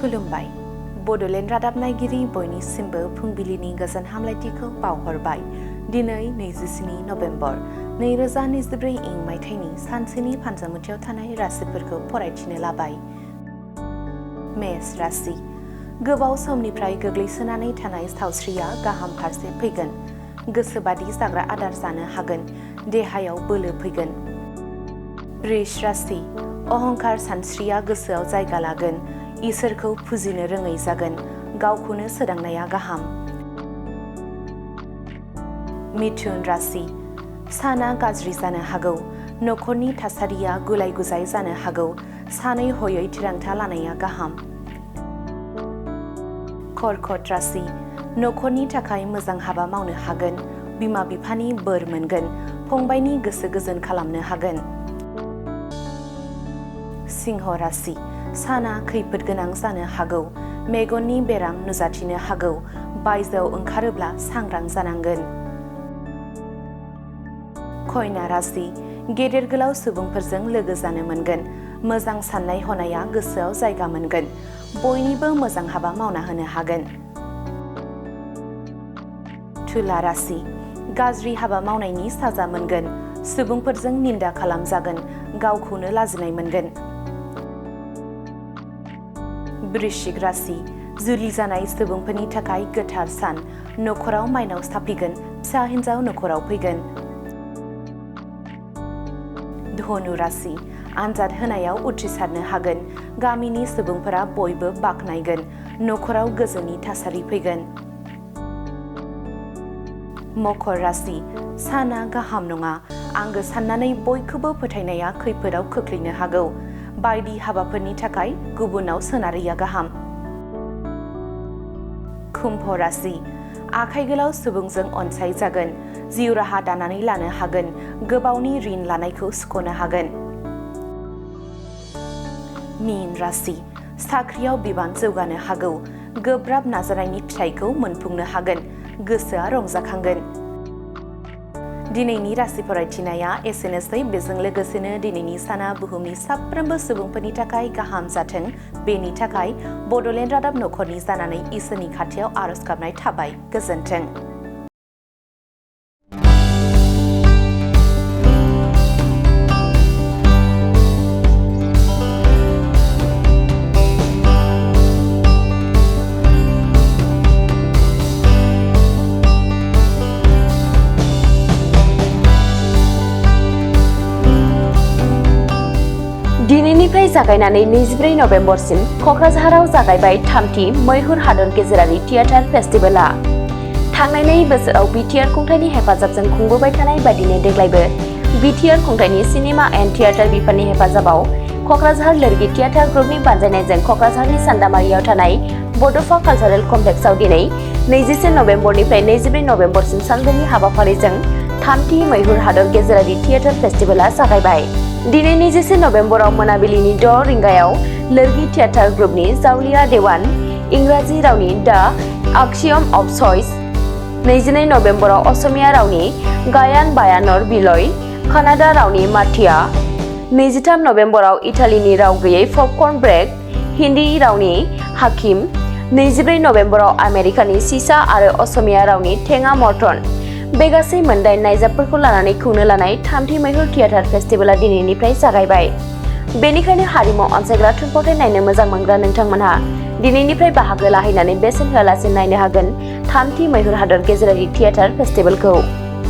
खुलुमबाय बड'लेण्ड रादाब नायगिरि बयनिसिमबो फुंबिलिनि गोजोन हामलायथिखौ बावहरबाय। दिनै 27 नभेम्बर 2024 इं मायथाइनि सानसेनि फानजामुथियाव थानाय राशिफोरखौ फरायथिनो लाबाय। मेष राशि। गोबाव समनिफ्राय गोग्लैसोनानै थानाय सावस्रिया गाहाम फारसे फैगोन। गोसोबादि जाग्रा आदार जानो हागोन। देहायाव बोलो फैगोन। वृष राशि। अहंकार सानस्रिया गोसोआव जायगा लागोन। इसोरखौ फुजिनो रोङै जागोन। गावखौनो सोदांनाया गाहाम। मिथुन राशि। साना गाज्रि जानो हागौ। नखरनि थासारिया गुलाय गुजाय जानो हागौ। सानै हयै थिरांथा लानाया गाहाम। कर्कट राशि। नखरनि थाखाय मोजां हाबा मावनो हागोन। बिमा बिफानि बोर मोनगोन। फंबायनि गोसो गोजोन खालामनो हागोन। सिंह राशि। साना खैफोद गोनां जानो हागौ। मेगननि बेराम नुजाथिनो हागौ। बायजोआव ओंखारोब्ला सांग्रां जानांगोन। कन्या राशि। गेदेर गोलाव सुबुंफोरजों लोगो जानो मोनगोन। मोजां साननाय हनाया गोसोआव जायगा मोनगोन। बयनिबो मोजां हाबा मावना होनो हागोन। तुला राशि। गाज्रि हाबा मावनायनि साजा मोनगोन। सुबुंफोरजों निन्दा खालामजागोन। गावखौनो लाजिनाय मोनगोन। वृश्चिक राशि। जुलि जानाय सुबुंफोरनि थाखाय गोथार सान। नखराव माइनाव साफिगोन। फिसा हिन्जाव नखराव फैगोन। धनु राशि। आनजाद होनायाव उथ्रिसारनो हागोन। गामिनि सुबुंफोरा बयबो बाख्नायगोन। नखराव गोजोननि थासारि फैगोन। मकर राशि। साना गाहाम नङा। आंगो साननानै बयखौबो फोथायनाया खैफोदाव खोख्लैनो हागौ। बायदि हाबाफोरनि थाखाय गुबुनाव सोनारैया गाहाम। कुम्भ राशि। आखाइ गोलाव सुबुंजों अनसायजागोन। जिउ राहा दानानै लानो हागोन। गोबावनि ऋण लानायखौ सुख'नो हागोन। मीन राशि। साख्रियाव बिबान जौगानो हागौ। गोब्राब नाजानायनि फिथाइखौ मोनफुंनो हागोन। गोसोआ रंजाखांगोन। दिनैनि राशि फरायथिनाया एसेनोसै। बेजों लोगोसेनो दिनैनि साना बुहुमनि साफ्रोमबो सुबुंफोरनि थाखाय गाहाम जाथों। बेनि थाखाय बड'लेण्ड रादाब नखरनि जानानै इसोरनि खाथियाव आरज गाबनाय थाबाय। गोजोन्थों। दिनैनिफ्राय जागायनानै 24 नभेम्बरसिम क'क्राझाराव जागायबाय थामथि मैहुर हादर गेजेरारि थियेटार फेस्टिभेलआ। थांनाय बोसोराव बिटिआर खुंथायनि हेफाजाबजों खुंबोबाय थानाय बायदिनो देग्लायबो बिटिआर खुंथायनि सिनेमा एन्ड थियेटार बिफाननि हेफाजाबाव क'क्राझार लोरगि थियेटार ग्रुपनि बानजायनायजों क'क्राझारनि सान्दामारियाव थानाय बड'फा कालचारेल कमप्लेक्सआव दिनै 21 नभेम्बरनिफ्राय 24 नभेम्बरसिम सानब्रैनि हाबाफारिजों थामथि मैहुर हादर गेजेरारि थियेटार फेस्टिभेलआ जागायबाय। दिनै 21 नभेम्बराव मोनाबिलिनि 6 रिंगायाव लोरगि थियेटार ग्रुपनि जावलिया देवान, इंराजि रावनि द आक्सियम अफ चइस, 22 नभेम्बराव असमिया रावनि गायान बायानर बिलय, कानाडा रावनि माथिया, 23 नभेम्बराव इटालिनि राव गैयै पपकर्न ब्रेक, हिन्दी रावनि हाकिम, 24 नभेम्बराव आमेरिकानि सिसा आरो असमिया रावनि थेङा मर्टन। बे गासै मोनदाइन नायजाबफोरखौ लानानै खुंनो लानाय थामथि मैहुर थियेटार फेस्टिभेलआ दिनैनिफ्राय जागायबाय। बेनिखायनो हारिमु अनसायग्रा थुनफावथाय नायनो मोजां मोनग्रा नोंथांमोनहा दिनैनिफ्राय बाहागो लाहैनानै बेसेन होआलासे नायनो हागोन थामथि मैहुर हादर गेजेरारि थियेटार फेस्टिभेलखौ।